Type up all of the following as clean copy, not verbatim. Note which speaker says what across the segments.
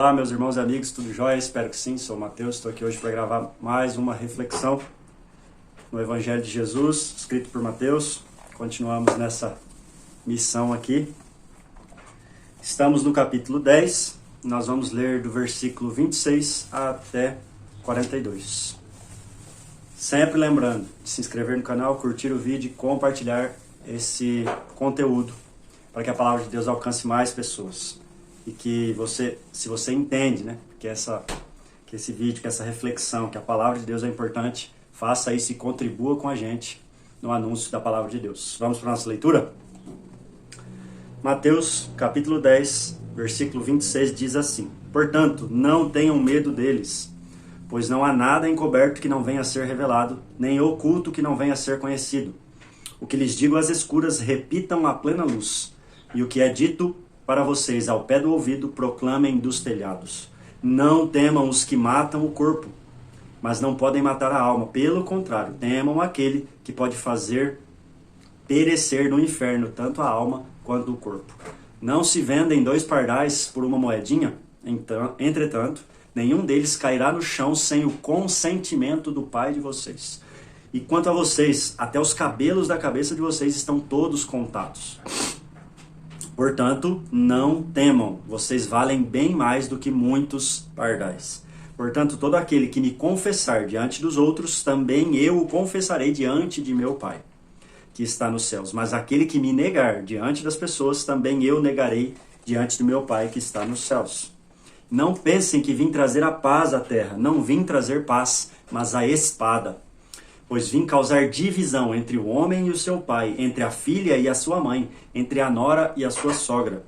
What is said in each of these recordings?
Speaker 1: Olá, meus irmãos e amigos, tudo jóia? Espero que sim, sou o Mateus, estou aqui hoje para gravar mais uma reflexão no Evangelho de Jesus, escrito por Mateus. Continuamos nessa missão aqui. Estamos no capítulo 10, nós vamos ler do versículo 26 até 42. Sempre lembrando de se inscrever no canal, curtir o vídeo e compartilhar esse conteúdo para que a palavra de Deus alcance mais pessoas. E que você, se você entende, né, que esse vídeo, que essa reflexão, que a palavra de Deus é importante, faça isso e contribua com a gente no anúncio da palavra de Deus. Vamos para a nossa leitura? Mateus, capítulo 10, versículo 26 diz assim: Portanto, não tenham medo deles, pois não há nada encoberto que não venha a ser revelado, nem oculto que não venha a ser conhecido. O que lhes digo às escuras, repitam à plena luz, e o que é dito para vocês ao pé do ouvido, proclamem dos telhados. Não temam os que matam o corpo, mas não podem matar a alma. Pelo contrário, temam aquele que pode fazer perecer no inferno tanto a alma quanto o corpo. Não se vendem 2 pardais por uma moedinha? Entretanto, nenhum deles cairá no chão sem o consentimento do Pai de vocês. E quanto a vocês, até os cabelos da cabeça de vocês estão todos contados. Portanto, não temam, vocês valem bem mais do que muitos pardais. Portanto, todo aquele que me confessar diante dos outros, também eu o confessarei diante de meu Pai, que está nos céus. Mas aquele que me negar diante das pessoas, também eu negarei diante do meu Pai, que está nos céus. Não pensem que vim trazer a paz à terra. Não vim trazer paz, mas a espada. Pois vim causar divisão entre o homem e o seu pai, entre a filha e a sua mãe, entre a nora e a sua sogra.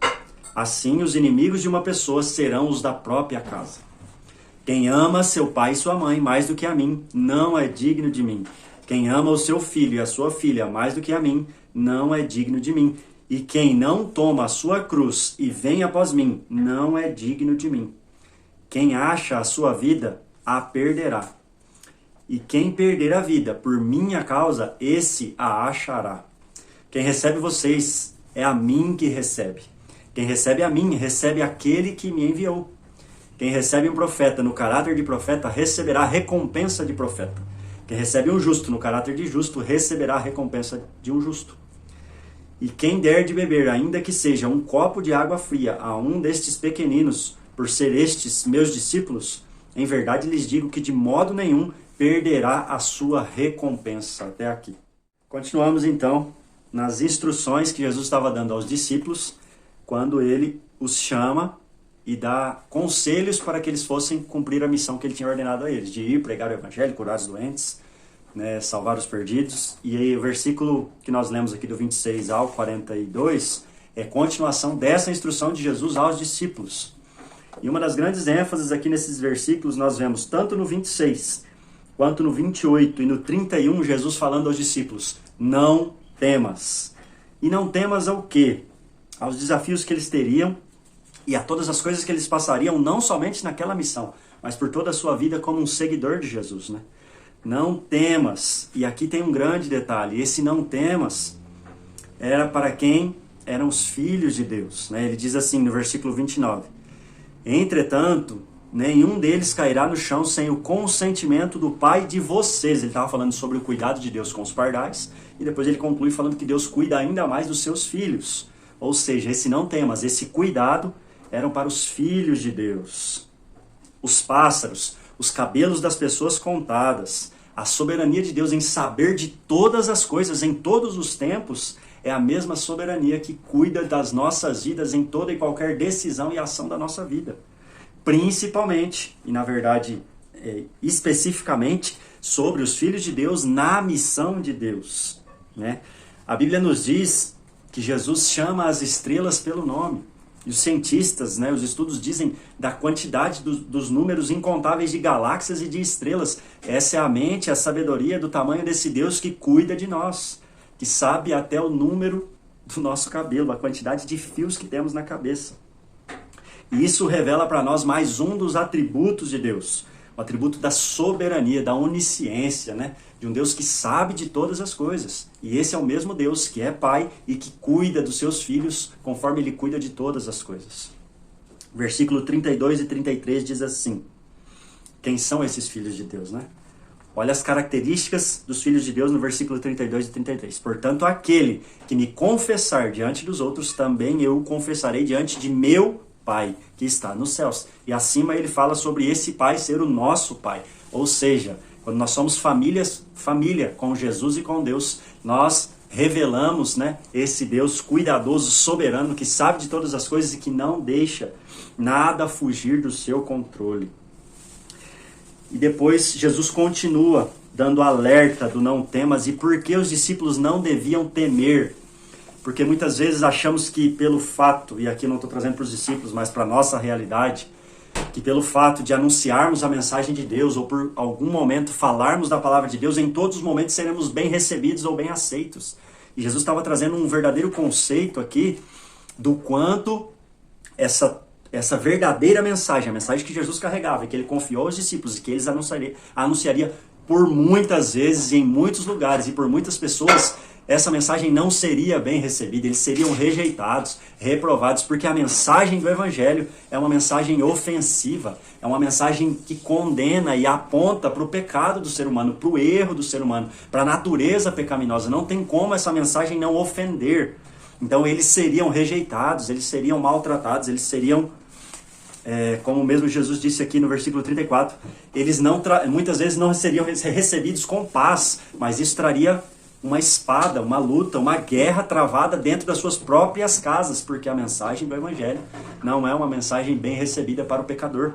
Speaker 1: Assim, os inimigos de uma pessoa serão os da própria casa. Quem ama seu pai e sua mãe mais do que a mim, não é digno de mim. Quem ama o seu filho e a sua filha mais do que a mim, não é digno de mim. E quem não toma a sua cruz e vem após mim, não é digno de mim. Quem acha a sua vida, a perderá. E quem perder a vida por minha causa, esse a achará. Quem recebe vocês, é a mim que recebe. Quem recebe a mim, recebe aquele que me enviou. Quem recebe um profeta no caráter de profeta, receberá recompensa de profeta. Quem recebe um justo no caráter de justo, receberá a recompensa de um justo. E quem der de beber, ainda que seja um copo de água fria, a um destes pequeninos, por ser estes meus discípulos, em verdade lhes digo que de modo nenhum perderá a sua recompensa. Até aqui. Continuamos então nas instruções que Jesus estava dando aos discípulos, quando ele os chama e dá conselhos para que eles fossem cumprir a missão que ele tinha ordenado a eles, de ir pregar o evangelho, curar os doentes, né, salvar os perdidos. E aí o versículo que nós lemos aqui do 26 ao 42 é continuação dessa instrução de Jesus aos discípulos. E uma das grandes ênfases aqui nesses versículos nós vemos tanto no 26 quanto no 28 e no 31, Jesus falando aos discípulos: não temas. E não temas ao quê? Aos desafios que eles teriam e a todas as coisas que eles passariam, não somente naquela missão, mas por toda a sua vida como um seguidor de Jesus, né? Não temas. E aqui tem um grande detalhe: esse não temas era para quem eram os filhos de Deus, né? Ele diz assim no versículo 29: Entretanto, nenhum deles cairá no chão sem o consentimento do Pai de vocês. Ele estava falando sobre o cuidado de Deus com os pardais, e depois ele conclui falando que Deus cuida ainda mais dos seus filhos. Ou seja, esse não temas, esse cuidado eram para os filhos de Deus. Os pássaros, os cabelos das pessoas contadas, a soberania de Deus em saber de todas as coisas, em todos os tempos, é a mesma soberania que cuida das nossas vidas em toda e qualquer decisão e ação da nossa vida. Principalmente, e na verdade especificamente, sobre os filhos de Deus na missão de Deus, né? A Bíblia nos diz que Jesus chama as estrelas pelo nome. E os cientistas, né, os estudos dizem da quantidade dos números incontáveis de galáxias e de estrelas. Essa é a mente, a sabedoria do tamanho desse Deus que cuida de nós, que sabe até o número do nosso cabelo, a quantidade de fios que temos na cabeça. E isso revela para nós mais um dos atributos de Deus, o atributo da soberania, da onisciência, né? De um Deus que sabe de todas as coisas. E esse é o mesmo Deus que é Pai e que cuida dos seus filhos conforme Ele cuida de todas as coisas. Versículo 32 e 33 diz assim: quem são esses filhos de Deus, né? Olha as características dos filhos de Deus no versículo 32 e 33. Portanto, aquele que me confessar diante dos outros, também eu o confessarei diante de meu Pai, que está nos céus. E acima ele fala sobre esse Pai ser o nosso Pai. Ou seja, quando nós somos família com Jesus e com Deus, nós revelamos, né, esse Deus cuidadoso, soberano, que sabe de todas as coisas e que não deixa nada fugir do seu controle. E depois Jesus continua dando alerta do não temas e por que os discípulos não deviam temer. Porque muitas vezes achamos que pelo fato, e aqui não estou trazendo para os discípulos, mas para a nossa realidade, que pelo fato de anunciarmos a mensagem de Deus ou por algum momento falarmos da palavra de Deus, em todos os momentos seremos bem recebidos ou bem aceitos. E Jesus estava trazendo um verdadeiro conceito aqui do quanto essa verdadeira mensagem, a mensagem que Jesus carregava, que ele confiou aos discípulos e que eles anunciaria por muitas vezes, em muitos lugares e por muitas pessoas, essa mensagem não seria bem recebida, eles seriam rejeitados, reprovados, porque a mensagem do Evangelho é uma mensagem ofensiva, é uma mensagem que condena e aponta para o pecado do ser humano, para o erro do ser humano, para a natureza pecaminosa. Não tem como essa mensagem não ofender. Então eles seriam rejeitados, eles seriam maltratados, eles seriam... como mesmo Jesus disse aqui no versículo 34, eles muitas vezes não seriam recebidos com paz, mas isso traria uma espada, uma luta, uma guerra travada dentro das suas próprias casas, porque a mensagem do Evangelho não é uma mensagem bem recebida para o pecador.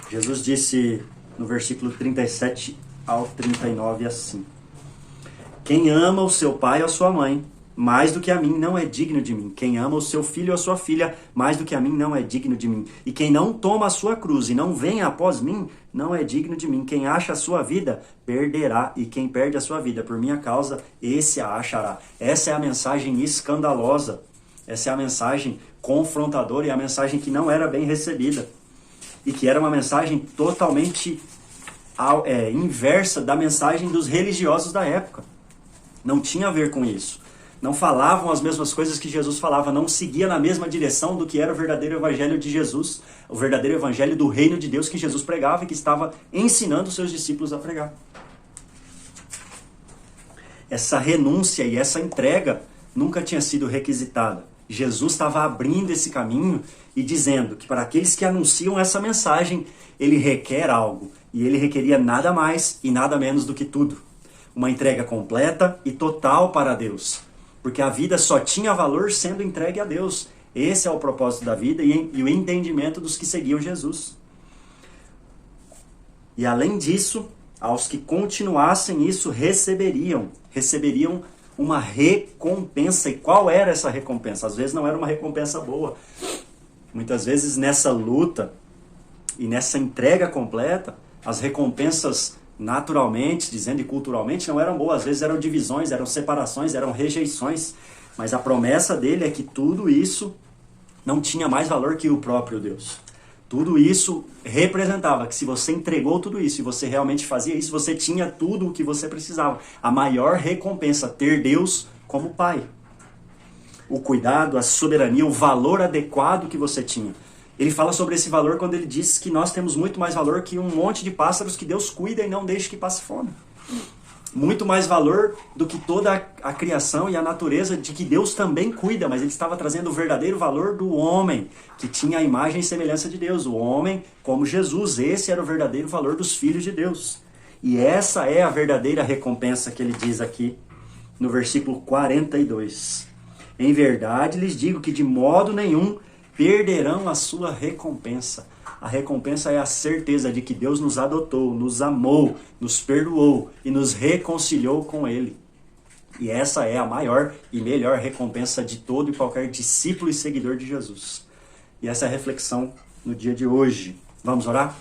Speaker 1: Jesus disse no versículo 37 ao 39 assim: quem ama o seu pai ou a sua mãe mais do que a mim não é digno de mim. Quem ama o seu filho ou a sua filha mais do que a mim não é digno de mim. E quem não toma a sua cruz e não vem após mim não é digno de mim. Quem acha a sua vida perderá, e quem perde a sua vida por minha causa, esse a achará. Essa é a mensagem escandalosa. Essa é a mensagem confrontadora e a mensagem que não era bem recebida. E que era uma mensagem totalmente inversa da mensagem dos religiosos da época. Não tinha a ver com isso. Não falavam as mesmas coisas que Jesus falava, não seguia na mesma direção do que era o verdadeiro evangelho de Jesus, o verdadeiro evangelho do reino de Deus que Jesus pregava e que estava ensinando os seus discípulos a pregar. Essa renúncia e essa entrega nunca tinha sido requisitada. Jesus estava abrindo esse caminho e dizendo que para aqueles que anunciam essa mensagem, ele requer algo, e ele requeria nada mais e nada menos do que tudo. Uma entrega completa e total para Deus. Porque a vida só tinha valor sendo entregue a Deus. Esse é o propósito da vida e o entendimento dos que seguiam Jesus. E além disso, aos que continuassem isso, receberiam uma recompensa. E qual era essa recompensa? Às vezes não era uma recompensa boa. Muitas vezes nessa luta e nessa entrega completa, as recompensas naturalmente, dizendo, e culturalmente, não eram boas. Às vezes eram divisões, eram separações, eram rejeições. Mas a promessa dele é que tudo isso não tinha mais valor que o próprio Deus. Tudo isso representava que se você entregou tudo isso e você realmente fazia isso, você tinha tudo o que você precisava. A maior recompensa, ter Deus como Pai. O cuidado, a soberania, o valor adequado que você tinha. Ele fala sobre esse valor quando ele diz que nós temos muito mais valor que um monte de pássaros que Deus cuida e não deixa que passe fome. Muito mais valor do que toda a criação e a natureza de que Deus também cuida, mas ele estava trazendo o verdadeiro valor do homem, que tinha a imagem e semelhança de Deus. O homem como Jesus, esse era o verdadeiro valor dos filhos de Deus. E essa é a verdadeira recompensa que ele diz aqui no versículo 42. Em verdade lhes digo que de modo nenhum perderão a sua recompensa. A recompensa é a certeza de que Deus nos adotou, nos amou, nos perdoou e nos reconciliou com Ele. E essa é a maior e melhor recompensa de todo e qualquer discípulo e seguidor de Jesus. E essa é a reflexão no dia de hoje. Vamos orar?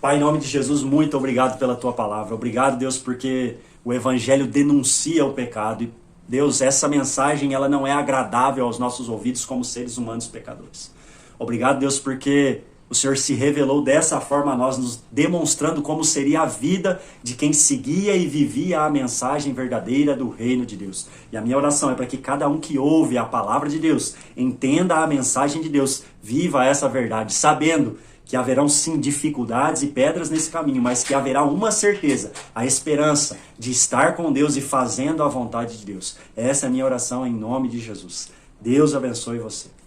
Speaker 1: Pai, em nome de Jesus, muito obrigado pela Tua palavra. Obrigado, Deus, porque o Evangelho denuncia o pecado. E, Deus, essa mensagem ela não é agradável aos nossos ouvidos como seres humanos pecadores. Obrigado, Deus, porque O Senhor se revelou dessa forma a nós, nos demonstrando como seria a vida de quem seguia e vivia a mensagem verdadeira do reino de Deus. E a minha oração é para que cada um que ouve a palavra de Deus, entenda a mensagem de Deus, viva essa verdade, sabendo que haverão sim dificuldades e pedras nesse caminho, mas que haverá uma certeza, a esperança de estar com Deus e fazendo a vontade de Deus. Essa é a minha oração em nome de Jesus. Deus abençoe você.